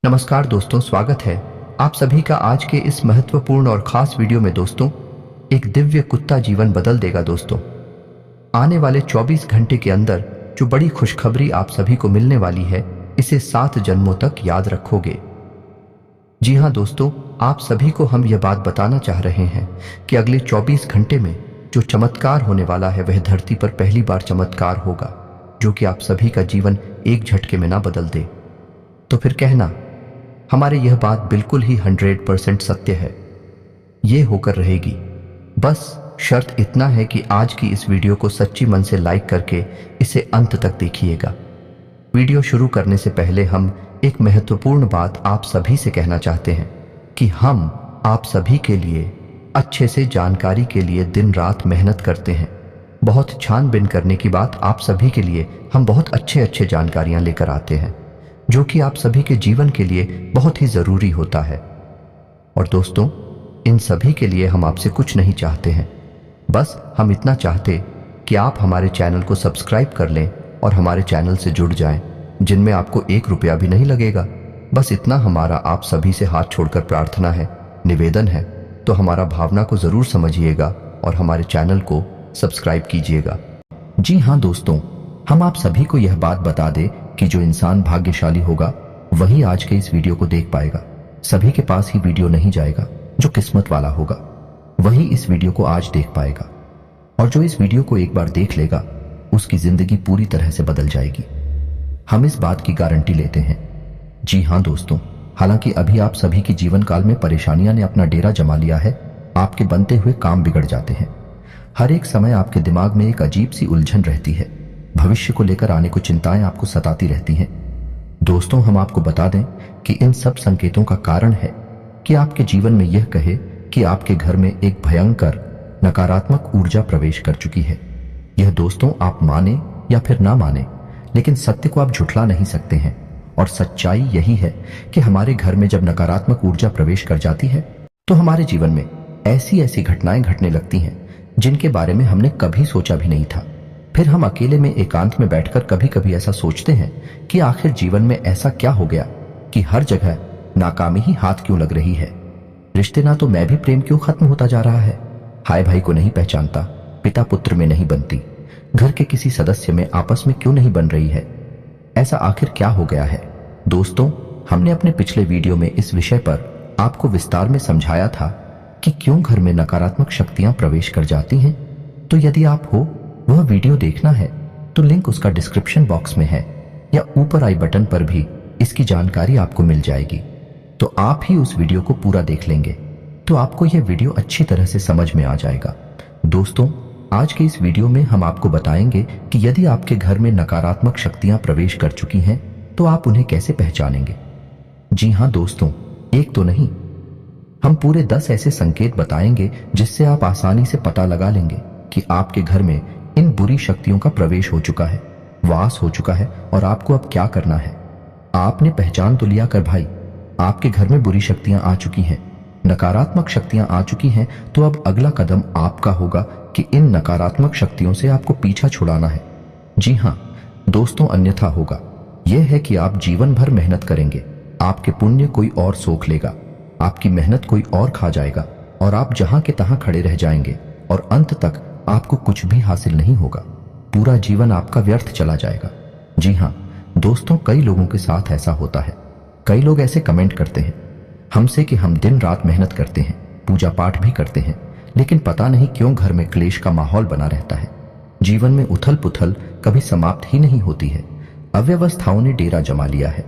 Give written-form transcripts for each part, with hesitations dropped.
नमस्कार दोस्तों, स्वागत है आप सभी का आज के इस महत्वपूर्ण और खास वीडियो में। दोस्तों, एक दिव्य कुत्ता जीवन बदल देगा। दोस्तों, आने वाले 24 घंटे के अंदर जो बड़ी खुशखबरी आप सभी को मिलने वाली है, इसे 7 जन्मों तक याद रखोगे। जी हाँ दोस्तों, आप सभी को हम यह बात बताना चाह रहे हैं कि अगले 24 घंटे में जो चमत्कार होने वाला है, वह धरती पर पहली बार चमत्कार होगा, जो कि आप सभी का जीवन एक झटके में ना बदल दे। तो फिर कहना, हमारे यह बात बिल्कुल ही 100% सत्य है, ये होकर रहेगी। बस शर्त इतना है कि आज की इस वीडियो को सच्ची मन से लाइक करके इसे अंत तक देखिएगा। वीडियो शुरू करने से पहले हम एक महत्वपूर्ण बात आप सभी से कहना चाहते हैं कि हम आप सभी के लिए अच्छे से जानकारी के लिए दिन रात मेहनत करते हैं। बहुत छानबीन करने की बात, आप सभी के लिए हम बहुत अच्छे जानकारियां लेकर आते हैं, जो कि आप सभी के जीवन के लिए बहुत ही ज़रूरी होता है। और दोस्तों, इन सभी के लिए हम आपसे कुछ नहीं चाहते हैं, बस हम इतना चाहते कि आप हमारे चैनल को सब्सक्राइब कर लें और हमारे चैनल से जुड़ जाएं, जिनमें आपको 1 रुपया भी नहीं लगेगा। बस इतना हमारा आप सभी से हाथ छोड़कर प्रार्थना है, निवेदन है। तो हमारा भावना को ज़रूर समझिएगा और हमारे चैनल को सब्सक्राइब कीजिएगा। जी हाँ दोस्तों, हम आप सभी को यह बात बता दें कि जो इंसान भाग्यशाली होगा वही आज के इस वीडियो को देख पाएगा। सभी के पास ही वीडियो नहीं जाएगा। जो किस्मत वाला होगा वही इस वीडियो को आज देख पाएगा, और जो इस वीडियो को एक बार देख लेगा उसकी जिंदगी पूरी तरह से बदल जाएगी। हम इस बात की गारंटी लेते हैं। जी हाँ दोस्तों, हालांकि अभी आप सभी की जीवन काल में परेशानियां ने अपना डेरा जमा लिया है। आपके बनते हुए काम बिगड़ जाते हैं। हर एक समय आपके दिमाग में एक अजीब सी उलझन रहती है। भविष्य को लेकर आने को चिंताएं आपको सताती रहती हैं। दोस्तों, हम आपको बता दें कि इन सब संकेतों का कारण है कि आपके जीवन में यह कहे कि आपके घर में एक भयंकर नकारात्मक ऊर्जा प्रवेश कर चुकी है। यह दोस्तों, आप माने या फिर ना माने, लेकिन सत्य को आप झुठला नहीं सकते हैं। और सच्चाई यही है कि हमारे घर में जब नकारात्मक ऊर्जा प्रवेश कर जाती है तो हमारे जीवन में ऐसी ऐसी घटनाएं घटने लगती हैं जिनके बारे में हमने कभी सोचा भी नहीं था। फिर हम अकेले में एकांत में बैठकर कभी कभी ऐसा सोचते हैं कि आखिर जीवन में ऐसा क्या हो गया कि हर जगह नाकामी ही हाथ क्यों लग रही है। रिश्ते ना तो मैं भी प्रेम क्यों खत्म होता जा रहा है। भाई भाई को नहीं पहचानता, पिता पुत्र में नहीं बनती, घर के किसी सदस्य में आपस में क्यों नहीं बन रही है। ऐसा आखिर क्या हो गया है। दोस्तों, हमने अपने पिछले वीडियो में इस विषय पर आपको विस्तार में समझाया था कि क्यों घर में नकारात्मक शक्तियां प्रवेश कर जाती हैं। तो यदि आप हो वह वीडियो देखना है तो लिंक उसका डिस्क्रिप्शन बॉक्स में है, या ऊपर आई बटन पर भी इसकी जानकारी आपको मिल जाएगी। तो आप ही उस वीडियो को पूरा देख लेंगे तो आपको यह वीडियो अच्छी तरह से समझ में आ जाएगा। दोस्तों, आज के इस वीडियो में हम आपको बताएंगे कि यदि आपके घर में नकारात्मक शक्तियां प्रवेश कर चुकी हैं तो आप उन्हें कैसे पहचानेंगे। जी हाँ दोस्तों, एक तो नहीं, हम पूरे 10 ऐसे संकेत बताएंगे जिससे आप आसानी से पता लगा लेंगे कि आपके घर में इन बुरी शक्तियों का प्रवेश हो चुका है, वास हो चुका है, और आपको अब क्या करना है। आपने पहचान तो लिया कर भाई, आपके घर में बुरी शक्तियां आ चुकी हैं, नकारात्मक शक्तियां आ चुकी हैं। तो अब अगला कदम आपका होगा कि इन नकारात्मक शक्तियों से आपको पीछा छुड़ाना है। जी हाँ दोस्तों, अन्यथा होगा यह है कि आप जीवन भर मेहनत करेंगे, आपके पुण्य कोई और सोख लेगा, आपकी मेहनत कोई और खा जाएगा, और आप जहां के तहां खड़े रह जाएंगे और अंत तक आपको कुछ भी हासिल नहीं होगा। पूरा जीवन आपका व्यर्थ चला जाएगा। जी हाँ दोस्तों, कई लोगों के साथ ऐसा होता है। कई लोग ऐसे कमेंट करते हैं हमसे कि हम दिन रात मेहनत करते हैं, पूजा पाठ भी करते हैं, लेकिन पता नहीं क्यों घर में क्लेश का माहौल बना रहता है। जीवन में उथल पुथल कभी समाप्त ही नहीं होती है। अव्यवस्थाओं ने डेरा जमा लिया है,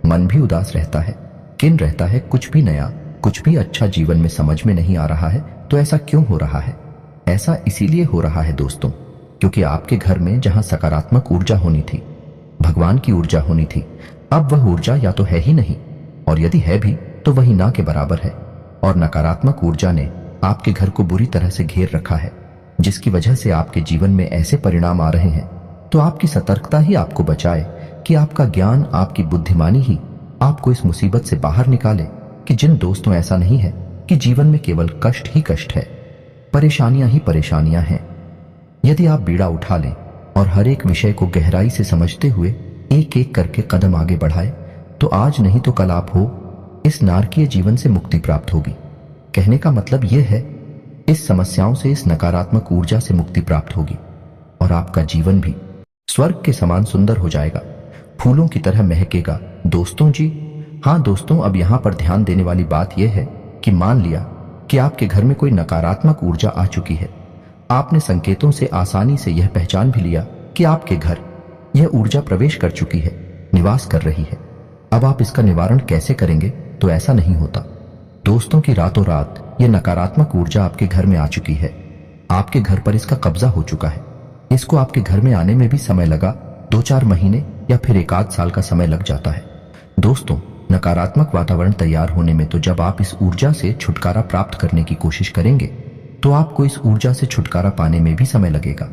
मन भी उदास रहता है, किन रहता है, कुछ भी नया, कुछ भी अच्छा जीवन में समझ में नहीं आ रहा है। तो ऐसा क्यों हो रहा है? ऐसा इसीलिए हो रहा है दोस्तों, क्योंकि आपके घर में जहां सकारात्मक ऊर्जा होनी थी, भगवान की ऊर्जा होनी थी, अब वह ऊर्जा या तो है ही नहीं, और यदि है भी तो वही ना के बराबर है। और नकारात्मक ऊर्जा ने आपके घर को बुरी तरह से घेर रखा है, जिसकी वजह से आपके जीवन में ऐसे परिणाम आ रहे हैं। तो आपकी सतर्कता ही आपको बचाए कि आपका ज्ञान, आपकी बुद्धिमानी ही आपको इस मुसीबत से बाहर निकाले। कि जिन दोस्तों, ऐसा नहीं है कि जीवन में केवल कष्ट ही कष्ट है, परेशानियां ही परेशानियां हैं। यदि आप बीड़ा उठा लें और हर एक विषय को गहराई से समझते हुए एक एक करके कदम आगे बढ़ाए तो आज नहीं तो कल आप हो इस नारकीय जीवन से मुक्ति प्राप्त होगी। कहने का मतलब यह है, इस समस्याओं से, इस नकारात्मक ऊर्जा से मुक्ति प्राप्त होगी और आपका जीवन भी स्वर्ग के समान सुंदर हो जाएगा, फूलों की तरह महकेगा। दोस्तों जी, हाँ दोस्तों, अब यहां पर ध्यान देने वाली बात यह है कि मान लिया कि आपके घर में कोई नकारात्मक ऊर्जा आ चुकी है। आपने संकेतों से आसानी से यह पहचान भी लिया कि आपके घर यह ऊर्जा प्रवेश कर चुकी है, निवास कर रही है। अब आप इसका निवारण कैसे करेंगे? तो ऐसा नहीं होता दोस्तों की रातों रात यह नकारात्मक ऊर्जा आपके घर में आ चुकी है, आपके घर पर इसका कब्जा हो चुका है। इसको आपके घर में आने में भी समय लगा, 2-4 महीने या फिर 1 आध साल का समय लग जाता है। दोस्तों, नकारात्मक वातावरण तैयार होने में तो जब आप इस ऊर्जा से छुटकारा प्राप्त करने की कोशिश करेंगे तो आपको इस ऊर्जा से छुटकारा पाने में भी समय लगेगा।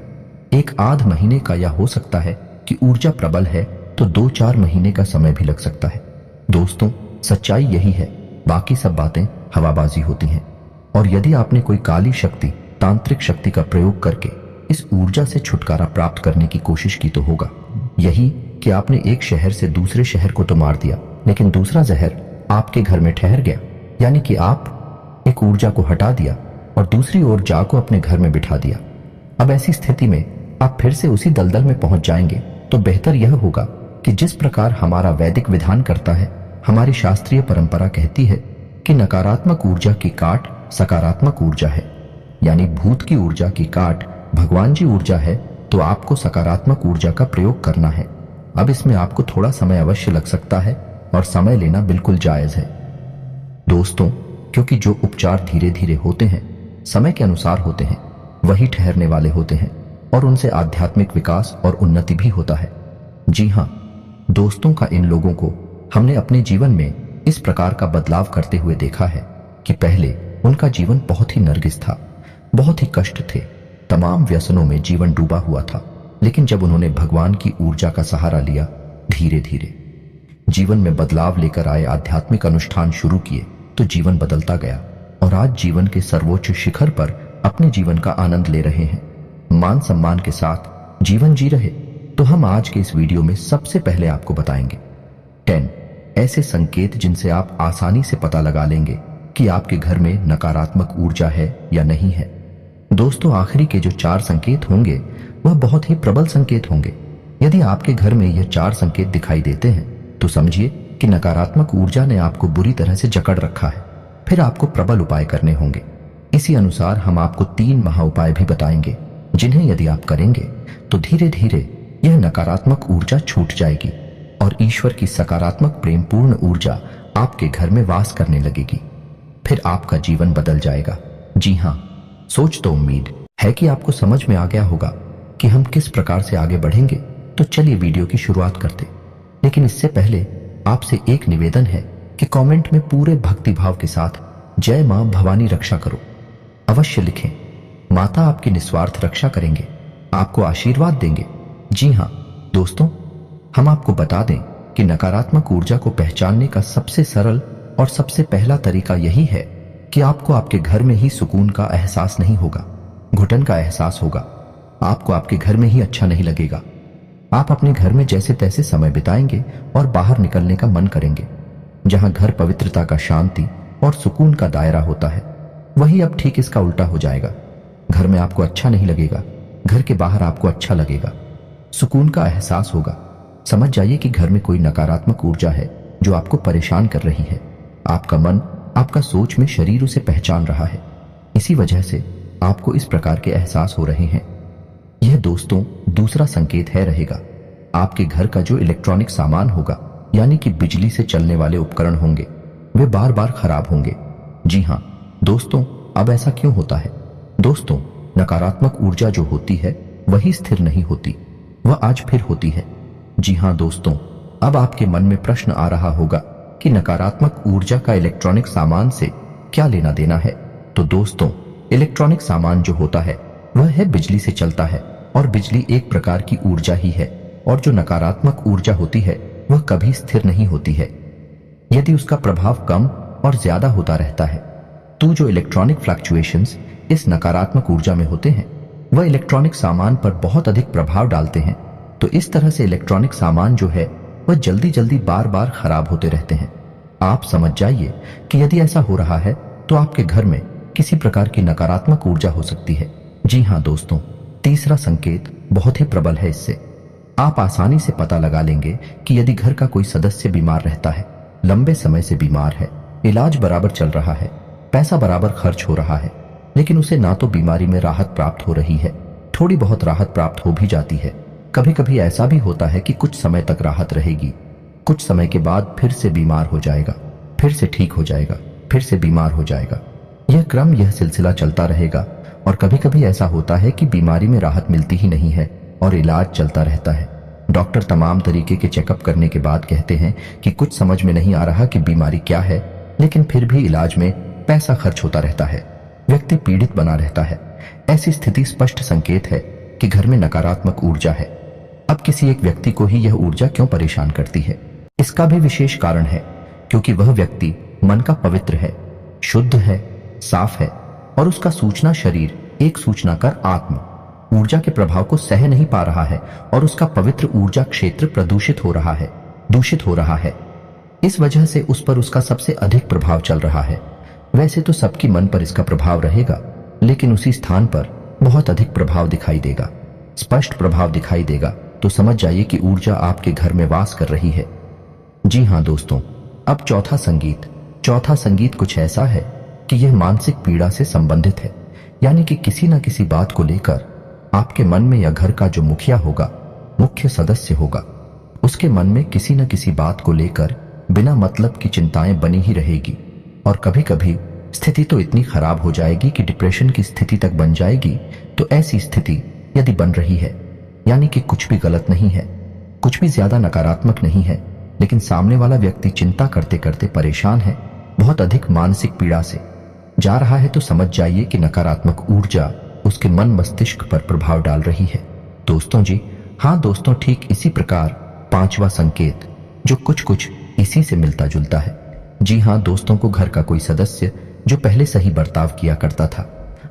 1 आध महीने का, या हो सकता है कि ऊर्जा प्रबल है तो 2-4 महीने का समय भी लग सकता है। दोस्तों, सच्चाई यही है, बाकी सब बातें हवाबाजी होती हैं। और यदि आपने कोई काली शक्ति, तांत्रिक शक्ति का प्रयोग करके इस ऊर्जा से छुटकारा प्राप्त करने की कोशिश की तो होगा यही कि आपने एक शहर से दूसरे शहर को तो मार दिया, लेकिन दूसरा जहर आपके घर में ठहर गया। यानी कि आप एक ऊर्जा को हटा दिया और दूसरी ऊर्जा को अपने घर में बिठा दिया। अब ऐसी स्थिति में आप फिर से उसी दलदल में पहुंच जाएंगे। तो बेहतर यह होगा कि जिस प्रकार हमारा वैदिक विधान करता है, हमारी शास्त्रीय परंपरा कहती है कि नकारात्मक ऊर्जा की काट सकारात्मक ऊर्जा है, यानी भूत की ऊर्जा की काट भगवान जी ऊर्जा है, तो आपको सकारात्मक ऊर्जा का प्रयोग करना है। अब इसमें आपको थोड़ा समय अवश्य लग सकता है और समय लेना बिल्कुल जायज है दोस्तों, क्योंकि जो उपचार धीरे धीरे होते हैं, समय के अनुसार होते हैं, वही ठहरने वाले होते हैं और उनसे आध्यात्मिक विकास और उन्नति भी होता है। जी हाँ दोस्तों, का इन लोगों को हमने अपने जीवन में इस प्रकार का बदलाव करते हुए देखा है कि पहले उनका जीवन बहुत ही नरगिस था, बहुत ही कष्ट थे, तमाम व्यसनों में जीवन डूबा हुआ था। लेकिन जब उन्होंने भगवान की ऊर्जा का सहारा लिया, धीरे धीरे जीवन में बदलाव लेकर आए, आध्यात्मिक अनुष्ठान शुरू किए, तो जीवन बदलता गया और आज जीवन के सर्वोच्च शिखर पर अपने जीवन का आनंद ले रहे हैं, मान सम्मान के साथ जीवन जी रहे। तो हम आज के इस वीडियो में सबसे पहले आपको बताएंगे 10 ऐसे संकेत जिनसे आप आसानी से पता लगा लेंगे कि आपके घर में नकारात्मक ऊर्जा है या नहीं है। दोस्तों, आखिरी के जो 4 संकेत होंगे वह बहुत ही प्रबल संकेत होंगे। यदि आपके घर में यह 4 संकेत दिखाई देते हैं तो समझिए कि नकारात्मक ऊर्जा ने आपको बुरी तरह से जकड़ रखा है। फिर आपको प्रबल उपाय करने होंगे। इसी अनुसार हम आपको 3 महा उपाय भी बताएंगे, जिन्हें यदि आप करेंगे तो धीरे धीरे यह नकारात्मक ऊर्जा छूट जाएगी और ईश्वर की सकारात्मक प्रेमपूर्ण ऊर्जा आपके घर में वास करने लगेगी। फिर आपका जीवन बदल जाएगा। जी हाँ, सोच तो उम्मीद है कि आपको समझ में आ गया होगा कि हम किस प्रकार से आगे बढ़ेंगे। तो चलिए वीडियो की शुरुआत करते। लेकिन इससे पहले आपसे एक निवेदन है कि कमेंट में पूरे भक्तिभाव के साथ जय मां भवानी रक्षा करो अवश्य लिखें। माता आपकी निस्वार्थ रक्षा करेंगे, आपको आशीर्वाद देंगे। जी हाँ दोस्तों, हम आपको बता दें कि नकारात्मक ऊर्जा को पहचानने का सबसे सरल और सबसे पहला तरीका यही है कि आपको आपके घर में ही सुकून का एहसास नहीं होगा, घुटन का एहसास होगा। आपको आपके घर में ही अच्छा नहीं लगेगा। आप अपने घर में जैसे तैसे समय बिताएंगे और बाहर निकलने का मन करेंगे। जहां घर पवित्रता का, शांति और सुकून का दायरा होता है, वही अब ठीक इसका उल्टा हो जाएगा। घर में आपको अच्छा नहीं लगेगा, घर के बाहर आपको अच्छा लगेगा, सुकून का एहसास होगा। समझ जाइए कि घर में कोई नकारात्मक ऊर्जा है जो आपको परेशान कर रही है। आपका मन, आपका सोच में शरीर उसे पहचान रहा है। इसी वजह से आपको इस प्रकार के एहसास हो रहे हैं। यह दोस्तों दूसरा संकेत है रहेगा। आपके घर का जो इलेक्ट्रॉनिक सामान होगा, यानी कि बिजली से चलने वाले उपकरण होंगे, वे बार बार खराब होंगे। जी हाँ दोस्तों, अब ऐसा क्यों होता है? दोस्तों, नकारात्मक ऊर्जा जो होती है वही स्थिर नहीं होती, वह आज फिर होती है। जी हाँ दोस्तों, अब आपके मन में प्रश्न आ रहा होगा कि नकारात्मक ऊर्जा का इलेक्ट्रॉनिक सामान से क्या लेना देना है। तो दोस्तों, इलेक्ट्रॉनिक सामान जो होता है वह है बिजली से चलता है और बिजली एक प्रकार की ऊर्जा ही है और जो नकारात्मक ऊर्जा होती है वह कभी स्थिर नहीं होती है। यदि उसका प्रभाव कम और ज्यादा होता रहता है तो जो इलेक्ट्रॉनिक फ्लक्चुएशंस इस नकारात्मक ऊर्जा में होते हैं वह इलेक्ट्रॉनिक सामान पर बहुत अधिक प्रभाव डालते हैं। तो इस तरह से इलेक्ट्रॉनिक सामान जो है वह जल्दी जल्दी बार बार खराब होते रहते हैं। आप समझ जाइए कि यदि ऐसा हो रहा है तो आपके घर में किसी प्रकार की नकारात्मक ऊर्जा हो सकती है। जी हाँ दोस्तों, तीसरा संकेत बहुत ही प्रबल है। इससे आप आसानी से पता लगा लेंगे कि यदि घर का कोई सदस्य बीमार रहता है, लंबे समय से बीमार है, इलाज बराबर चल रहा है, पैसा बराबर खर्च हो रहा है, लेकिन उसे ना तो बीमारी में राहत प्राप्त हो रही है, थोड़ी बहुत राहत प्राप्त हो भी जाती है, कभी कभी ऐसा भी होता है कि कुछ समय तक राहत रहेगी, कुछ समय के बाद फिर से बीमार हो जाएगा, फिर से ठीक हो जाएगा, फिर से बीमार हो जाएगा। यह क्रम, यह सिलसिला चलता रहेगा। और कभी कभी ऐसा होता है कि बीमारी में राहत मिलती ही नहीं है और इलाज चलता रहता है। डॉक्टर तमाम तरीके के चेकअप करने के बाद कहते हैं कि कुछ समझ में नहीं आ रहा कि बीमारी क्या है, लेकिन फिर भी इलाज में पैसा खर्च होता रहता है, व्यक्ति पीड़ित बना रहता है। ऐसी स्थिति स्पष्ट संकेत है कि घर में नकारात्मक ऊर्जा है। अब किसी एक व्यक्ति को ही यह ऊर्जा क्यों परेशान करती है, इसका भी विशेष कारण है, क्योंकि वह व्यक्ति मन का पवित्र है, शुद्ध है, साफ है और उसका सूचना शरीर एक सूचना कर आत्म ऊर्जा के प्रभाव को सह नहीं पा रहा है और उसका पवित्र ऊर्जा क्षेत्र प्रदूषित हो रहा है, दूषित हो रहा है। इस वजह से उस पर उसका सबसे अधिक प्रभाव चल रहा है। वैसे तो सबकी मन पर इसका प्रभाव रहेगा, लेकिन उसी स्थान पर बहुत अधिक प्रभाव दिखाई देगा, स्पष्ट प्रभाव दिखाई देगा। तो समझ जाइए कि ऊर्जा आपके घर में वास कर रही है। जी हाँ दोस्तों, अब चौथा संगीत कुछ ऐसा है कि यह मानसिक पीड़ा से संबंधित है। यानी कि किसी न किसी बात को लेकर आपके मन में या घर का जो मुखिया होगा, मुख्य सदस्य होगा, उसके मन में किसी न किसी बात को लेकर बिना मतलब की चिंताएं बनी ही रहेगी। और कभी कभी स्थिति तो इतनी खराब हो जाएगी कि डिप्रेशन की स्थिति तक बन जाएगी। तो ऐसी स्थिति यदि बन रही है, यानी कि कुछ भी गलत नहीं है, कुछ भी ज्यादा नकारात्मक नहीं है, लेकिन सामने वाला व्यक्ति चिंता करते करते परेशान है, बहुत अधिक मानसिक पीड़ा से जा रहा है, तो समझ जाइए कि नकारात्मक ऊर्जा उसके मन मस्तिष्क पर प्रभाव डाल रही है। दोस्तों जी हाँ दोस्तों, ठीक इसी प्रकार पांचवा संकेत जो कुछ इसी से मिलता जुलता है। जी हाँ दोस्तों, को घर का कोई सदस्य जो पहले सही बर्ताव किया करता था,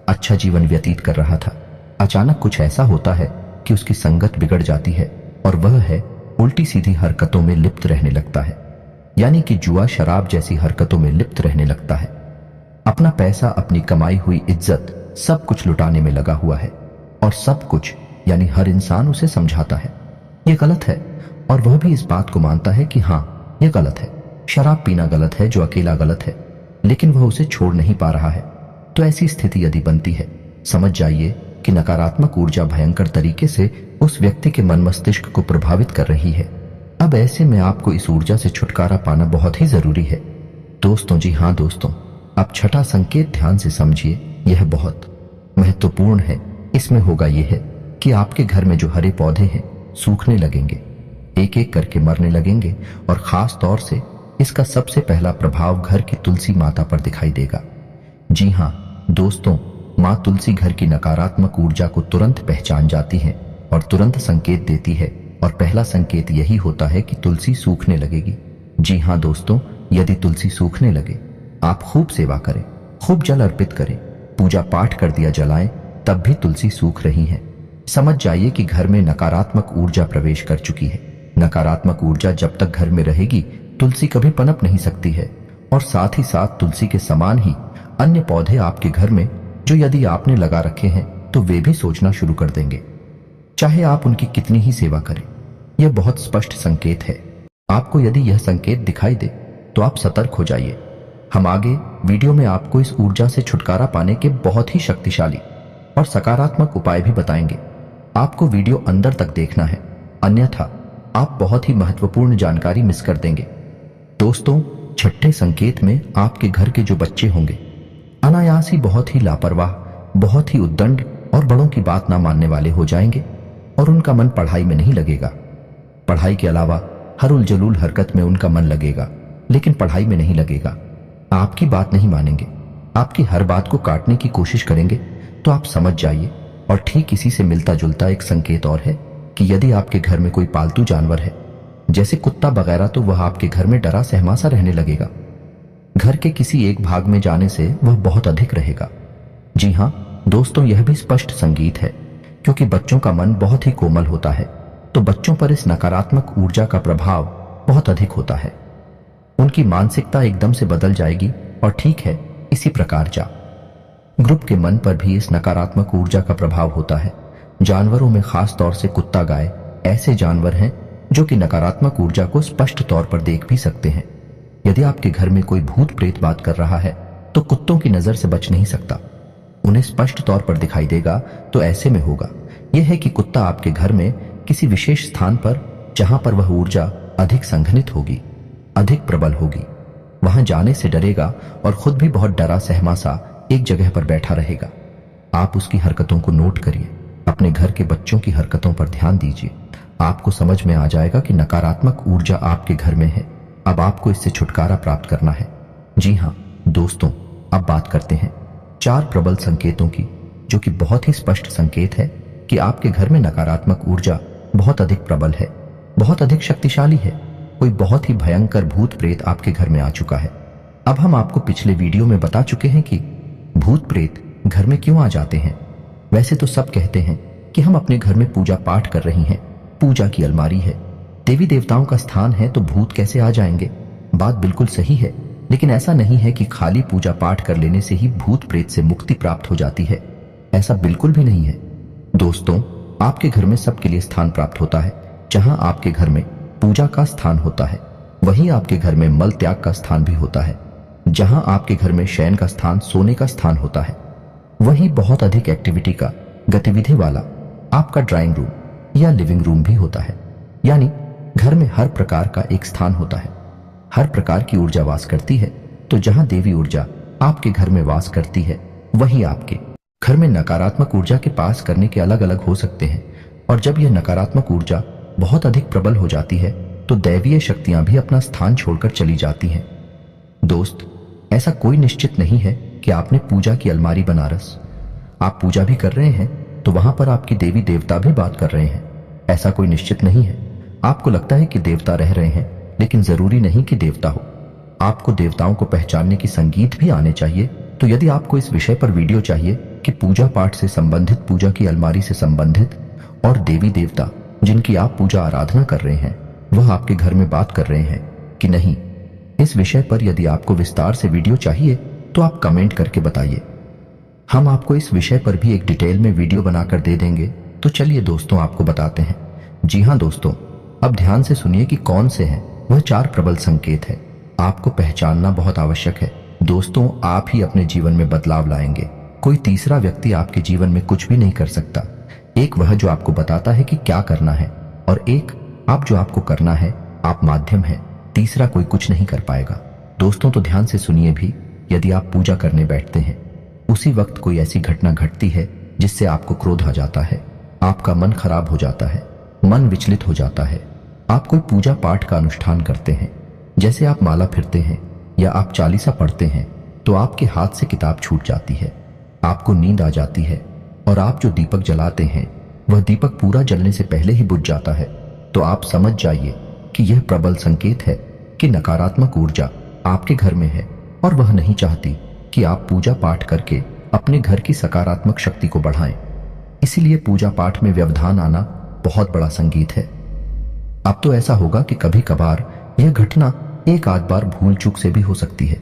अच्छा जीवन व्यतीत कर रहा था, अचानक कुछ ऐसा होता है कि उसकी संगत बिगड़ जाती है और वह है उल्टी सीधी हरकतों में लिप्त रहने लगता है। यानी कि जुआ, शराब जैसी हरकतों में लिप्त रहने लगता है। अपना पैसा, अपनी कमाई हुई इज्जत सब कुछ लुटाने में लगा हुआ है और सब कुछ यानी हर इंसान उसे समझाता है यह गलत है, और वह भी इस बात को मानता है कि हाँ यह गलत है, शराब पीना गलत है, जो अकेला गलत है, लेकिन वह उसे छोड़ नहीं पा रहा है। तो ऐसी स्थिति यदि बनती है, समझ जाइए कि नकारात्मक ऊर्जा भयंकर तरीके से उस व्यक्ति के मन मस्तिष्क को प्रभावित कर रही है। अब ऐसे में आपको इस ऊर्जा से छुटकारा पाना बहुत ही जरूरी है। दोस्तों जी हाँ दोस्तों, अब छठा संकेत ध्यान से समझिए, यह बहुत महत्वपूर्ण है। इसमें होगा यह है कि आपके घर में जो हरे पौधे हैं सूखने लगेंगे, एक एक करके मरने लगेंगे, और खास तौर से इसका सबसे पहला प्रभाव घर की तुलसी माता पर दिखाई देगा। जी हाँ दोस्तों, माँ तुलसी घर की नकारात्मक ऊर्जा को तुरंत पहचान जाती है और तुरंत संकेत देती है, और पहला संकेत यही होता है कि तुलसी सूखने लगेगी। जी हाँ दोस्तों, यदि तुलसी सूखने लगे, आप खूब सेवा करें, खूब जल अर्पित करें, पूजा पाठ कर दिया जलाएं, तब भी तुलसी सूख रही है, समझ जाइए कि घर में नकारात्मक ऊर्जा प्रवेश कर चुकी है। नकारात्मक ऊर्जा जब तक घर में रहेगी, तुलसी कभी पनप नहीं सकती है। और साथ ही साथ तुलसी के समान ही अन्य पौधे आपके घर में जो यदि आपने लगा रखे हैं, तो वे भी सोचना शुरू कर देंगे, चाहे आप उनकी कितनी ही सेवा करें। यह बहुत स्पष्ट संकेत है। आपको यदि यह संकेत दिखाई दे तो आप सतर्क हो जाइए। हम आगे वीडियो में आपको इस ऊर्जा से छुटकारा पाने के बहुत ही शक्तिशाली और सकारात्मक उपाय भी बताएंगे। आपको वीडियो अंदर तक देखना है, अन्यथा आप बहुत ही महत्वपूर्ण जानकारी मिस कर देंगे। दोस्तों, छठे संकेत में आपके घर के जो बच्चे होंगे अनायास ही बहुत ही लापरवाह, बहुत ही उद्दंड और बड़ों की बात ना मानने वाले हो जाएंगे, और उनका मन पढ़ाई में नहीं लगेगा। पढ़ाई के अलावा हर उलझुल हरकत में उनका मन लगेगा, लेकिन पढ़ाई में नहीं लगेगा। आपकी बात नहीं मानेंगे, आपकी हर बात को काटने की कोशिश करेंगे। तो आप समझ जाइए। और ठीक इसी से मिलता जुलता एक संकेत और है कि यदि आपके घर में कोई पालतू जानवर है, जैसे कुत्ता वगैरह, तो वह आपके घर में डरा सहमासा रहने लगेगा। घर के किसी एक भाग में जाने से वह बहुत अधिक रहेगा। जी हाँ दोस्तों, यह भी स्पष्ट संगीत है, क्योंकि बच्चों का मन बहुत ही कोमल होता है, तो बच्चों पर इस नकारात्मक ऊर्जा का प्रभाव बहुत अधिक होता है। उनकी मानसिकता एकदम से बदल जाएगी और ठीक है, इसी प्रकार ग्रुप के मन पर भी इस नकारात्मक ऊर्जा का प्रभाव होता है। जानवरों में खास तौर से कुत्ता, गाय ऐसे जानवर हैं जो कि नकारात्मक ऊर्जा को स्पष्ट तौर पर देख भी सकते हैं। यदि आपके घर में कोई भूत प्रेत बात कर रहा है तो कुत्तों की नजर से बच नहीं सकता, उन्हें स्पष्ट तौर पर दिखाई देगा। तो ऐसे में होगा यह है कि कुत्ता आपके घर में किसी विशेष स्थान पर, जहां पर वह ऊर्जा अधिक संघनित होगी, अधिक प्रबल होगी, वहां जाने से डरेगा और खुद भी बहुत डरा सहमा सा एक जगह पर बैठा रहेगा। आप उसकी हरकतों को नोट करिए, अपने घर के बच्चों की हरकतों पर ध्यान दीजिए। आपको समझ में आ जाएगा कि नकारात्मक ऊर्जा आपके घर में है। अब आपको इससे छुटकारा प्राप्त करना है। जी हाँ दोस्तों, अब बात करते हैं 4 प्रबल संकेतों की, जो कि बहुत ही स्पष्ट संकेत है कि आपके घर में नकारात्मक ऊर्जा बहुत अधिक प्रबल है, बहुत अधिक शक्तिशाली है। कोई बहुत ही भयंकर भूत प्रेत आपके घर में आ चुका है। अब हम आपको पिछले वीडियो में बता चुके हैं कि भूत प्रेत घर में क्यों आ जाते हैं। वैसे तो सब कहते हैं कि हम अपने घर में पूजा पाठ कर रही हैं, पूजा की अलमारी है, देवी देवताओं का स्थान है, तो भूत कैसे आ जाएंगे। बात बिल्कुल सही है, लेकिन ऐसा नहीं है कि खाली पूजा पाठ कर लेने से ही भूत प्रेत से मुक्ति प्राप्त हो जाती है। ऐसा बिल्कुल भी नहीं है दोस्तों। आपके घर में सबके लिए स्थान प्राप्त होता है। जहां आपके घर में पूजा का स्थान होता है, वहीं आपके घर में मल त्याग का स्थान भी होता है। जहां आपके घर में शयन का स्थान, सोने का स्थान होता है, वहीं बहुत अधिक एक्टिविटी का, गतिविधि वाला आपका ड्राइंग रूम या लिविंग रूम भी होता है। यानी घर में हर प्रकार का एक स्थान होता है, हर प्रकार की ऊर्जा वास करती है। तो जहां देवी ऊर्जा आपके घर में वास करती है, वहीं आपके घर में नकारात्मक ऊर्जा के पास करने के अलग अलग हो सकते हैं। और जब यह नकारात्मक ऊर्जा बहुत अधिक प्रबल हो जाती है तो दैवीय शक्तियां भी अपना स्थान छोड़कर चली जाती हैं। दोस्त, ऐसा कोई निश्चित नहीं है कि आपने पूजा की अलमारी बनारस, आप पूजा भी कर रहे हैं तो वहां पर आपकी देवी देवता भी बात कर रहे हैं। ऐसा कोई निश्चित नहीं है। आपको लगता है कि देवता रह रहे हैं, लेकिन जरूरी नहीं कि देवता हो। आपको देवताओं को पहचानने की संगीत भी आने चाहिए। तो यदि आपको इस विषय पर वीडियो चाहिए कि पूजा पाठ से संबंधित, पूजा की अलमारी से संबंधित और देवी देवता जिनकी आप पूजा आराधना कर रहे हैं वह आपके घर में बात कर रहे हैं कि नहीं, इस विषय पर यदि आपको विस्तार से वीडियो चाहिए तो आप कमेंट करके बताइए। हम आपको इस विषय पर भी एक डिटेल में वीडियो बनाकर दे देंगे। तो चलिए दोस्तों, आपको बताते हैं। जी हाँ दोस्तों, अब ध्यान से सुनिए कि कौन से हैं वह 4 प्रबल संकेत है। आपको पहचानना बहुत आवश्यक है दोस्तों। आप ही अपने जीवन में बदलाव लाएंगे, कोई तीसरा व्यक्ति आपके जीवन में कुछ भी नहीं कर सकता। एक वह जो आपको बताता है कि क्या करना है, और एक आप जो आपको करना है। आप माध्यम है, तीसरा कोई कुछ नहीं कर पाएगा। दोस्तों तो ध्यान से सुनिए भी, यदि आप पूजा करने बैठते हैं, उसी वक्त कोई ऐसी घटना घटती है जिससे आपको क्रोध आ जाता है, आपका मन खराब हो जाता है, मन विचलित हो जाता है। आप कोई पूजा पाठ का अनुष्ठान करते हैं, जैसे आप माला फिरते हैं या आप चालीसा पढ़ते हैं, तो आपके हाथ से किताब छूट जाती है, आपको नींद आ जाती है और आप जो दीपक जलाते हैं वह दीपक पूरा जलने से पहले ही बुझ जाता है। तो आप समझ जाइए कि यह प्रबल संकेत है कि नकारात्मक ऊर्जा आपके घर में है और वह नहीं चाहती कि आप पूजा पाठ करके अपने घर की सकारात्मक शक्ति को बढ़ाएं। इसीलिए पूजा पाठ में व्यवधान आना बहुत बड़ा संगीत है। अब तो ऐसा होगा कि कभी कभार यह घटना एक आध बार भूल चूक से भी हो सकती है।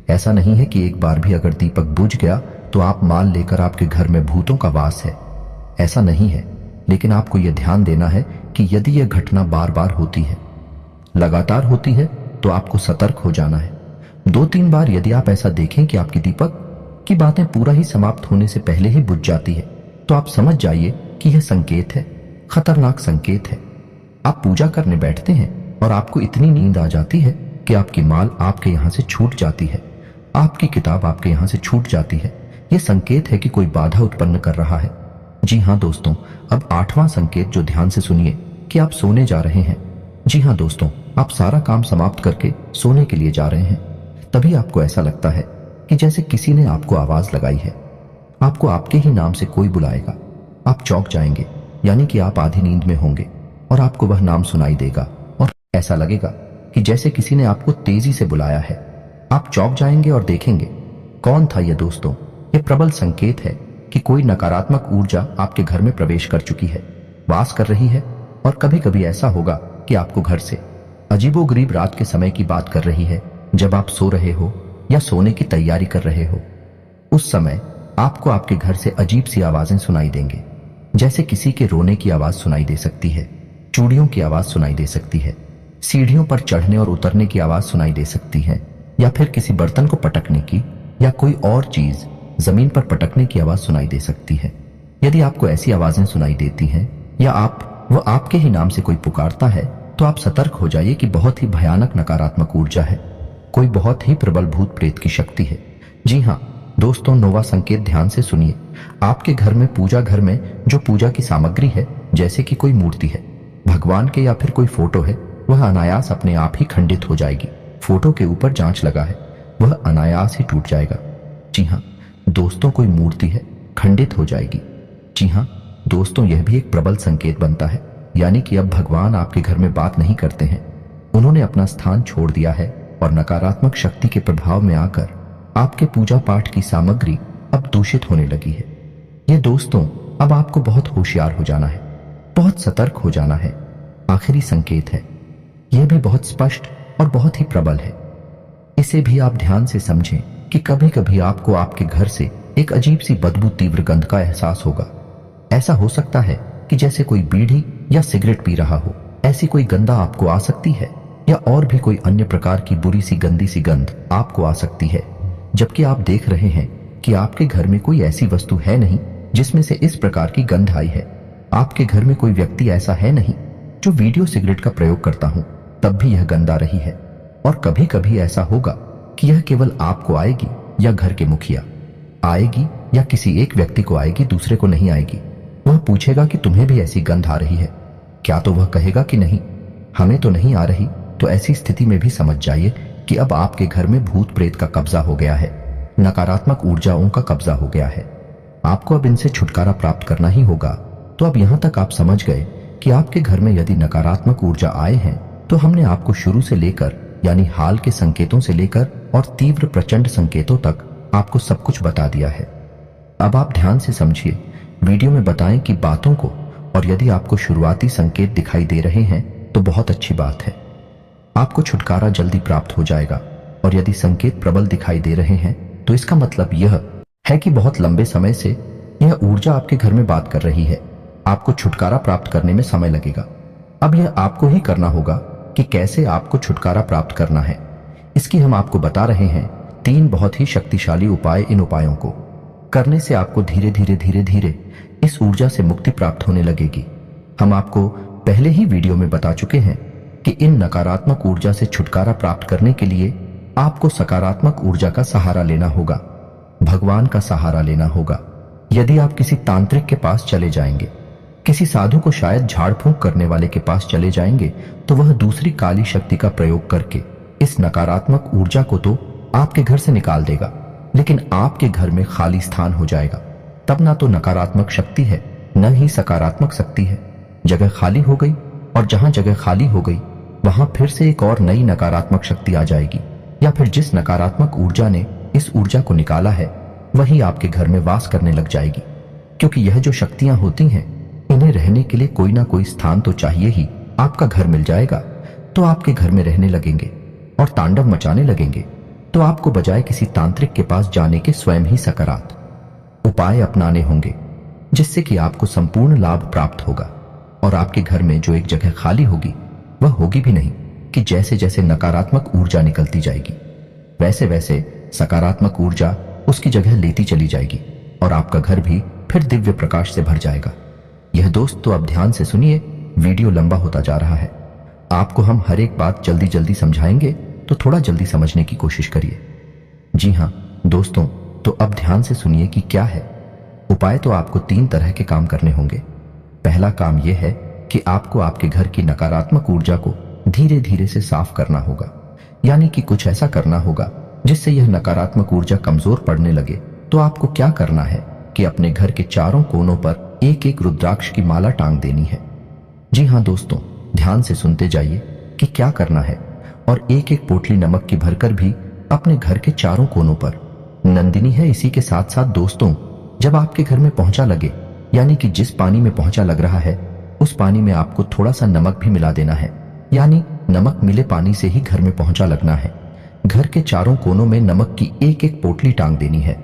ऐसा नहीं है कि एक बार भी अगर दीपक बुझ गया तो आप मान लेकर आपके घर में भूतों का वास है, ऐसा नहीं है। लेकिन आपको यह ध्यान देना है कि यदि यह घटना बार बार होती है, लगातार होती है, तो आपको सतर्क हो जाना है। 2-3 बार यदि आप ऐसा देखें कि आपकी दीपक की बातें पूरा ही समाप्त होने से पहले ही बुझ जाती है, तो आप समझ जाइए कि यह संकेत है, खतरनाक संकेत है। आप पूजा करने बैठते हैं और आपको इतनी नींद आ जाती है कि आपकी माल आपके यहां से छूट जाती है, आपकी किताब आपके यहां से छूट जाती है। यह संकेत है कि कोई बाधा उत्पन्न कर रहा है। जी हाँ दोस्तों, अब 8वां संकेत जो ध्यान से सुनिए कि आप सोने जा रहे हैं। जी हाँ दोस्तों, आप सारा काम समाप्त करके सोने के लिए जा रहे हैं। तभी आपको ऐसा लगता है कि जैसे किसी ने आपको आवाज लगाई है, आपको आपके ही नाम से कोई बुलाएगा। आप चौंक जाएंगे, यानी कि आप आधी नींद में होंगे और आपको वह नाम सुनाई देगा और ऐसा लगेगा कि जैसे किसी ने आपको तेजी से बुलाया है। आप चौंक जाएंगे और देखेंगे कौन था यह। दोस्तों, यह प्रबल संकेत है कि कोई नकारात्मक ऊर्जा आपके घर में प्रवेश कर चुकी है, वास कर रही है। और कभी कभी ऐसा होगा कि आपको घर से अजीबोगरीब रात के समय की बात कर रही है, जब आप सो रहे हो या सोने की तैयारी कर रहे हो। उस समय आपको आपके घर से अजीब सी आवाजें सुनाई देंगे, जैसे किसी के रोने की आवाज सुनाई दे सकती है, चूड़ियों की आवाज सुनाई दे सकती है, सीढ़ियों पर चढ़ने और उतरने की आवाज सुनाई दे सकती है, या फिर किसी बर्तन को पटकने की या कोई और चीज जमीन पर पटकने की आवाज सुनाई दे सकती है। यदि आपको ऐसी आवाजें सुनाई देती हैं या वो आपके ही नाम से कोई पुकारता है, तो आप सतर्क हो जाइए कि बहुत ही भयानक नकारात्मक ऊर्जा है, कोई बहुत ही प्रबल भूत प्रेत की शक्ति है। जी हाँ दोस्तों, नोवा संकेत ध्यान से सुनिए। आपके घर में, पूजा घर में जो पूजा की सामग्री है, जैसे कि कोई मूर्ति है, भगवान के या फिर कोई फोटो है, वह अनायास अपने आप ही खंडित हो जाएगी। फोटो के ऊपर जांच लगा है, वह अनायास ही टूट जाएगा। जी हाँ दोस्तों, कोई मूर्ति है, खंडित हो जाएगी। जी हाँ दोस्तों, यह भी एक प्रबल संकेत बनता है, यानी कि अब भगवान आपके घर में बात नहीं करते हैं, उन्होंने अपना स्थान छोड़ दिया है और नकारात्मक शक्ति के प्रभाव में आकर आपके पूजा पाठ की सामग्री अब दूषित होने लगी है। ये दोस्तों, अब आपको बहुत होशियार हो जाना है, बहुत सतर्क हो जाना है। आखिरी संकेत है, यह भी बहुत स्पष्ट और बहुत ही प्रबल है। इसे भी आप ध्यान से समझें कि कभी कभी आपको आपके घर से एक अजीब सी बदबू, तीव्र गंध का एहसास होगा। ऐसा हो सकता है कि जैसे कोई बीड़ी या सिगरेट पी रहा हो, ऐसी कोई गंध आपको आ सकती है, या और भी कोई अन्य प्रकार की बुरी सी गंदी सी गंध आपको आ सकती है, जबकि आप देख रहे हैं कि आपके घर में कोई ऐसी वस्तु है नहीं जिसमें से इस प्रकार की गंध आई है। आपके घर में कोई व्यक्ति ऐसा है नहीं जो वीडियो सिगरेट का प्रयोग करता हूं, तब भी यह गंध आ रही है। और कभी कभी ऐसा होगा कि यह केवल आपको आएगी या घर के मुखिया आएगी या किसी एक व्यक्ति को आएगी, दूसरे को नहीं आएगी। वह पूछेगा कि तुम्हें भी ऐसी गंध आ रही है क्या, तो वह कहेगा कि नहीं, हमें तो नहीं आ रही। तो ऐसी स्थिति में भी समझ जाइए कि अब आपके घर में भूत प्रेत का कब्जा हो गया है, नकारात्मक ऊर्जाओं का कब्जा हो गया है। आपको अब इनसे छुटकारा प्राप्त करना ही होगा। तो अब यहां तक आप समझ गए कि आपके घर में यदि नकारात्मक ऊर्जा आए हैं, तो हमने आपको शुरू से लेकर, यानी हाल के संकेतों से लेकर और तीव्र प्रचंड संकेतों तक आपको सब कुछ बता दिया है। अब आप ध्यान से समझिए, वीडियो में बताएं कि बातों को, और यदि आपको शुरुआती संकेत दिखाई दे रहे हैं तो बहुत अच्छी बात है, आपको छुटकारा जल्दी प्राप्त हो जाएगा। और यदि संकेत प्रबल दिखाई दे रहे हैं तो इसका मतलब यह है कि बहुत लंबे समय से यह ऊर्जा आपके घर में बात कर रही है। आपको छुटकारा प्राप्त करने में समय लगेगा। अब यह आपको ही करना होगा कि कैसे आपको छुटकारा प्राप्त करना है। इसकी हम आपको बता रहे हैं 3 बहुत ही शक्तिशाली उपाय। इन उपायों को करने से आपको धीरे धीरे धीरे धीरे इस ऊर्जा से मुक्ति प्राप्त होने लगेगी। हम आपको पहले ही वीडियो में बता चुके हैं कि इन नकारात्मक ऊर्जा से छुटकारा प्राप्त करने के लिए आपको सकारात्मक ऊर्जा का सहारा लेना होगा, भगवान का सहारा लेना होगा। यदि आप किसी तांत्रिक के पास चले जाएंगे, किसी साधु को शायद झाड़ फूंक करने वाले के पास चले जाएंगे, तो वह दूसरी काली शक्ति का प्रयोग करके इस नकारात्मक ऊर्जा को तो आपके घर से निकाल देगा, लेकिन आपके घर में खाली स्थान हो जाएगा। तब ना तो नकारात्मक शक्ति है, न ही सकारात्मक शक्ति है। जगह खाली हो गई, और जहां जगह खाली हो गई वहां फिर से एक और नई नकारात्मक शक्ति आ जाएगी, या फिर जिस नकारात्मक ऊर्जा ने इस ऊर्जा को निकाला है वही आपके घर में वास करने लग जाएगी। क्योंकि यह जो शक्तियां होती हैं, इन्हें रहने के लिए कोई ना कोई स्थान तो चाहिए ही। आपका घर मिल जाएगा तो आपके घर में रहने लगेंगे और तांडव मचाने लगेंगे। तो आपको बजाय किसी तांत्रिक के पास जाने के स्वयं ही सकारात्मक उपाय अपनाने होंगे, जिससे कि आपको संपूर्ण लाभ प्राप्त होगा। और आपके घर में जो एक जगह खाली होगी वह होगी भी नहीं कि जैसे जैसे नकारात्मक ऊर्जा निकलती जाएगी वैसे वैसे सकारात्मक ऊर्जा उसकी जगह लेती चली जाएगी, और आपका घर भी फिर दिव्य प्रकाश से भर जाएगा। यह दोस्त तो अब ध्यान से सुनिए, वीडियो लंबा होता जा रहा है। आपको हम हर एक बात जल्दी जल्दी समझाएंगे, तो थोड़ा जल्दी समझने की कोशिश करिए। जी हाँ दोस्तों, तो अब ध्यान से सुनिए कि क्या है उपाय। तो आपको 3 तरह के काम करने होंगे। पहला काम यह है कि आपको आपके घर की नकारात्मक ऊर्जा को धीरे धीरे से साफ करना होगा, यानी कि कुछ ऐसा करना होगा जिससे यह नकारात्मक ऊर्जा कमजोर पड़ने लगे। तो आपको क्या करना है कि अपने घर के चारों कोनों पर एक एक रुद्राक्ष की माला टांग देनी है। जी हाँ दोस्तों, ध्यान से सुनते जाइए कि क्या करना है। और एक एक पोटली नमक की भरकर भी अपने घर के चारों कोनों पर नंदिनी है। इसी के साथ साथ दोस्तों, जब आपके घर में पहुंचा लगे, यानी कि जिस पानी में पहुंचा लग रहा है उस पानी में आपको थोड़ा सा नमक भी मिला देना है, यानी नमक मिले पानी से ही घर में पहुंचा लगना है। घर के चारों कोनों में नमक की एक एक पोटली टांग देनी है।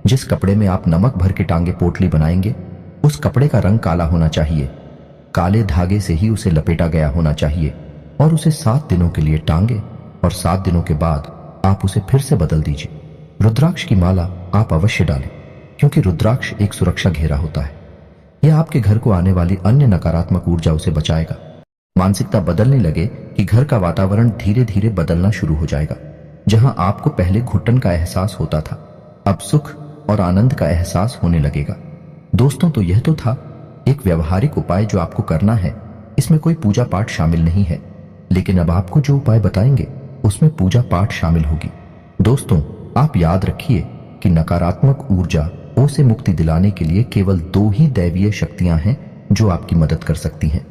जिस कपड़े में आप नमक भर के टांगे पोटली बनाएंगे, उस कपड़े का रंग काला होना चाहिए। काले धागे से ही उसे लपेटा गया होना चाहिए और उसे 7 दिनों के लिए टांगे और 7 दिनों के बाद आप उसे फिर से बदल दीजिए। रुद्राक्ष की माला आप अवश्य डालें, क्योंकि रुद्राक्ष एक सुरक्षा घेरा होता है। यह आपके घर को आने वाली अन्य नकारात्मक ऊर्जा उसे बचाएगा। मानसिकता बदलने लगे कि घर का वातावरण धीरे धीरे बदलना शुरू हो जाएगा। जहां आपको पहले घुटन का एहसास होता था, अब सुख और आनंद का एहसास होने लगेगा। दोस्तों, तो यह तो था एक व्यवहारिक उपाय जो आपको करना है। इसमें कोई पूजा पाठ शामिल नहीं है, लेकिन अब आपको जो उपाय बताएंगे उसमें पूजा पाठ शामिल होगी। दोस्तों, आप याद रखिए कि नकारात्मक ऊर्जा से मुक्ति दिलाने के लिए केवल 2 ही दैवीय शक्तियां हैं जो आपकी मदद कर सकती हैं।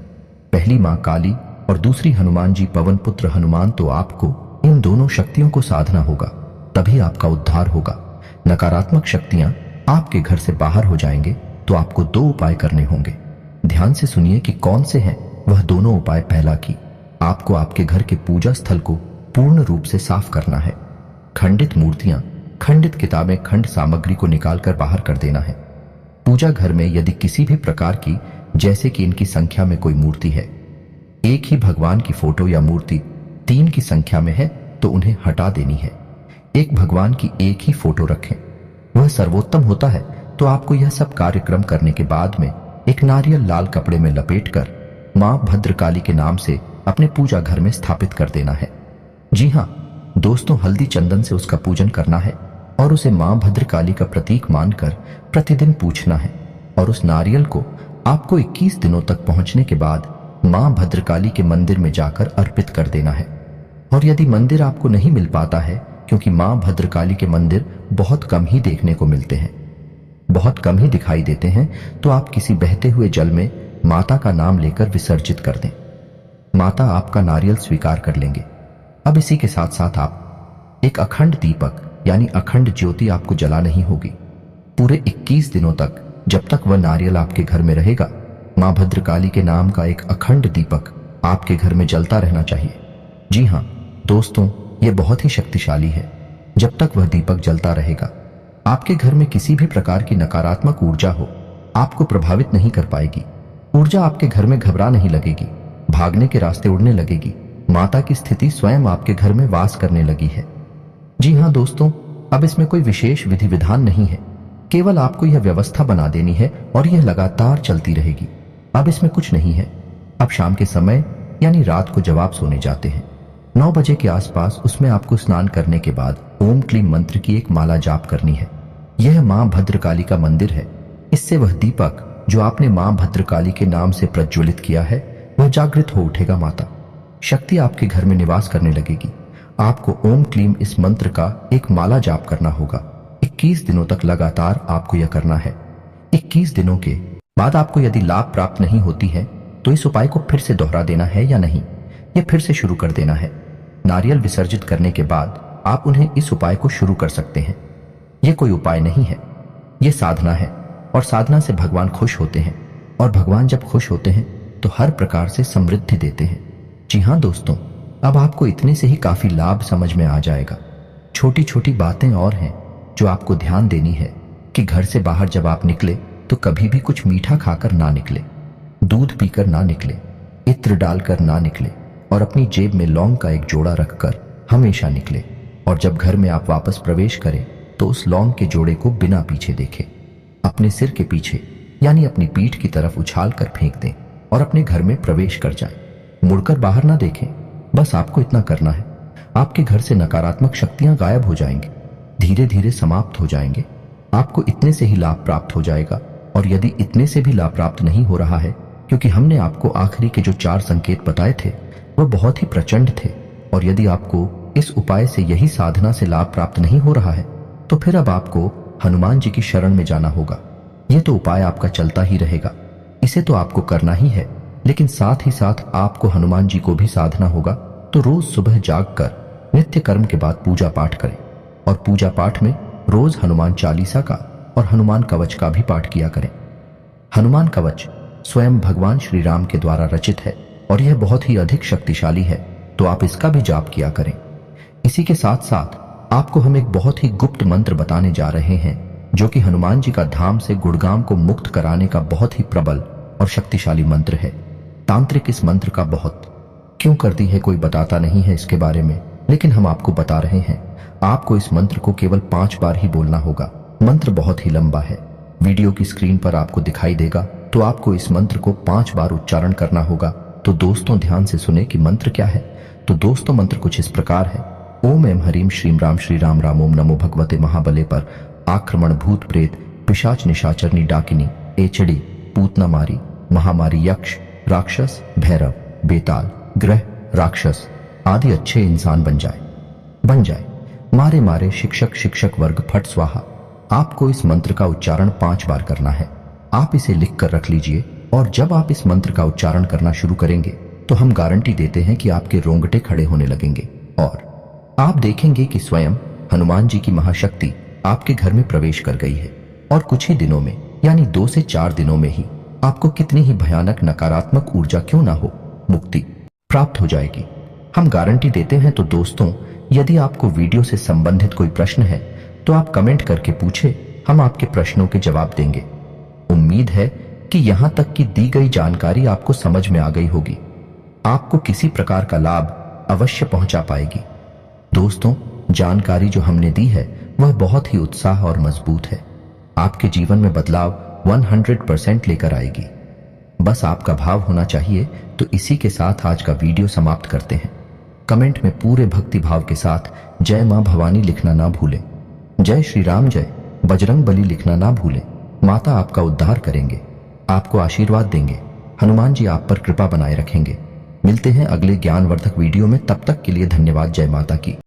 पहली मां काली और दूसरी हनुमान जी पवन पुत्र हनुमान। तो आपको इन दोनों शक्तियों को साधना होगा, तभी आपका उद्धार होगा। नकारात्मक शक्तियां आपके घर से बाहर हो जाएंगे तो आपको 2 उपाय करने होंगे। ध्यान से सुनिए कि कौन से हैं वह दोनों उपाय। पहला कि आपको आपके घर के पूजा स्थल को पूर्ण रूप से साफ करना है। खंडित मूर्तियां, खंडित किताबें, खंड सामग्री को निकालकर बाहर कर देना है। पूजा घर में यदि किसी भी प्रकार की, जैसे कि इनकी संख्या में कोई मूर्ति है, एक ही भगवान की फोटो या मूर्ति 3 की संख्या में है, तो उन्हें हटा देनी है। एक भगवान की एक ही फोटो रखें, वह सर्वोत्तम होता है। तो आपको यह सब कार्यक्रम करने के बाद में एक नारियल लाल कपड़े में लपेटकर मां भद्रकाली के नाम से अपने पूजा घर में स्थापित कर देना है। जी हां दोस्तों, हल्दी चंदन से उसका पूजन करना है और उसे मां भद्रकाली का प्रतीक मानकर प्रतिदिन पूछना है। और उस नारियल को आपको 21 दिनों तक पहुंचने के बाद मां भद्रकाली के मंदिर में जाकर अर्पित कर देना है। और यदि मंदिर आपको नहीं मिल पाता है, क्योंकि मां भद्रकाली के मंदिर बहुत कम ही देखने को मिलते हैं, बहुत कम ही दिखाई देते हैं, तो आप किसी बहते हुए जल में माता का नाम लेकर विसर्जित कर दें। माता आपका नारियल स्वीकार कर लेंगे। अब इसी के साथ साथ आप एक अखंड दीपक यानी अखंड ज्योति आपको जलानी ही होगी। पूरे 21 दिनों तक, जब तक वह नारियल आपके घर में रहेगा, मां भद्रकाली के नाम का एक अखंड दीपक आपके घर में जलता रहना चाहिए। जी हां दोस्तों, यह बहुत ही शक्तिशाली है। जब तक वह दीपक जलता रहेगा, आपके घर में किसी भी प्रकार की नकारात्मक ऊर्जा हो आपको प्रभावित नहीं कर पाएगी। ऊर्जा आपके घर में घबरा नहीं लगेगी, भागने के रास्ते उड़ने लगेगी। माता की स्थिति स्वयं आपके घर में वास करने लगी है। जी हां दोस्तों, अब इसमें कोई विशेष विधि विधान नहीं है, केवल आपको यह व्यवस्था बना देनी है और यह लगातार चलती रहेगी। अब इसमें कुछ नहीं है। अब शाम के समय यानी रात को जब आप सोने जाते हैं 9 बजे के आसपास, उसमें आपको स्नान करने के बाद ओम क्लीम मंत्र की एक माला जाप करनी है। यह मां भद्रकाली का मंदिर है। इससे वह दीपक जो आपने मां भद्रकाली के नाम से प्रज्वलित किया है, वह जागृत हो उठेगा। माता शक्ति आपके घर में निवास करने लगेगी। आपको ओम क्लीम इस मंत्र का एक माला जाप करना होगा। 21 दिनों तक लगातार आपको यह करना है। 21 दिनों के बाद आपको यदि लाभ प्राप्त नहीं होती है, तो इस उपाय को फिर से दोहरा देना है या नहीं, यह फिर से शुरू कर देना है। नारियल विसर्जित करने के बाद आप उन्हें इस उपाय को शुरू कर सकते हैं। यह कोई उपाय नहीं है, यह साधना है। और साधना से भगवान खुश होते हैं, और भगवान जब खुश होते हैं तो हर प्रकार से समृद्धि देते हैं। जी हां दोस्तों, अब आपको इतने से ही काफी लाभ समझ में आ जाएगा। छोटी छोटी बातें और हैं जो आपको ध्यान देनी है कि घर से बाहर जब आप निकले तो कभी भी कुछ मीठा खाकर ना निकले, दूध पीकर ना निकले, इत्र डालकर ना निकले, और अपनी जेब में लौंग का एक जोड़ा रखकर हमेशा निकले। और जब घर में आप वापस प्रवेश करें तो उस लौंग के जोड़े को बिना पीछे देखे अपने सिर के पीछे यानी अपनी पीठ की तरफ उछाल कर फेंक दें और अपने घर में प्रवेश कर जाएं। मुड़कर बाहर ना देखें। बस आपको इतना करना है। आपके घर से नकारात्मक शक्तियां गायब हो जाएंगी, धीरे धीरे समाप्त हो जाएंगे। आपको इतने से ही लाभ प्राप्त हो जाएगा। और यदि इतने से भी लाभ प्राप्त नहीं हो रहा है, क्योंकि हमने आपको आखिरी के जो 4 संकेत बताए थे वह बहुत ही प्रचंड थे, और यदि आपको इस उपाय से, यही साधना से लाभ प्राप्त नहीं हो रहा है, तो फिर अब आपको हनुमान जी की शरण में जाना होगा। यह तो उपाय आपका चलता ही रहेगा, इसे तो आपको करना ही है, लेकिन साथ ही साथ आपको हनुमान जी को भी साधना होगा। तो रोज सुबह जागकर नित्य कर्म के बाद पूजा पाठ करें, और पूजा पाठ में रोज हनुमान चालीसा का और हनुमान कवच का भी पाठ किया करें। हनुमान कवच स्वयं भगवान श्री राम के द्वारा रचित है, और यह बहुत ही अधिक शक्तिशाली है। तो आप इसका भी जाप किया करें। इसी के साथ साथ आपको हम एक बहुत ही गुप्त मंत्र बताने जा रहे हैं, जो कि हनुमान जी का धाम से गुड़गाम को मुक्त कराने का बहुत ही प्रबल और शक्तिशाली मंत्र है। तांत्रिक इस मंत्र का बहुत क्यों करती है कोई बताता नहीं है इसके बारे में, लेकिन हम आपको बता रहे हैं। आपको इस मंत्र को केवल 5 बार ही बोलना होगा। मंत्र बहुत ही लंबा है, वीडियो की स्क्रीन पर आपको दिखाई देगा, तो आपको इस मंत्र को 5 बार उच्चारण करना होगा। तो दोस्तों ध्यान से सुने कि मंत्र क्या है। तो दोस्तों मंत्र कुछ इस प्रकार है। ओम एम हरीम श्रीम राम श्री राम राम ओम नमो भगवते महाबले पर आक्रमण भूत प्रेत पिशाच निशाचरनी डाकिनी एचड़ी पूतना मारी महामारी यक्ष राक्षस भैरव बेताल ग्रह राक्षस आदि अच्छे इंसान बन जाए मारे मारे शिक्षक वर्ग फट स्वाहा। आपको इस मंत्र का उच्चारण 5 बार करना है। आप इसे लिख कर रख लीजिए, और जब आप इस मंत्र का उच्चारण करना शुरू करेंगे तो हम गारंटी देते हैं कि आपके रोंगटे खड़े होने लगेंगे और आप देखेंगे कि स्वयं हनुमान जी की महाशक्ति आपके घर में प्रवेश कर गई है, और कुछ ही दिनों में यानी 2 से 4 दिनों में ही आपको कितनी ही भयानक नकारात्मक ऊर्जा क्यों ना हो, मुक्ति प्राप्त हो जाएगी। हम गारंटी देते हैं। तो दोस्तों, यदि आपको वीडियो से संबंधित कोई प्रश्न है तो आप कमेंट करके पूछे, हम आपके प्रश्नों के जवाब देंगे। उम्मीद है कि यहां तक की दी गई जानकारी आपको समझ में आ गई होगी, आपको किसी प्रकार का लाभ अवश्य पहुंचा पाएगी। दोस्तों, जानकारी जो हमने दी है वह बहुत ही उत्साह और मजबूत है, आपके जीवन में बदलाव 100% लेकर आएगी। बस आपका भाव होना चाहिए। तो इसी के साथ आज का वीडियो समाप्त करते हैं। कमेंट में पूरे भक्ति भाव के साथ जय मां भवानी लिखना ना भूलें। जय श्री राम जय बजरंग बली लिखना ना भूलें। माता आपका उद्धार करेंगे, आपको आशीर्वाद देंगे। हनुमान जी आप पर कृपा बनाए रखेंगे। मिलते हैं अगले ज्ञानवर्धक वीडियो में, तब तक के लिए धन्यवाद। जय माता की।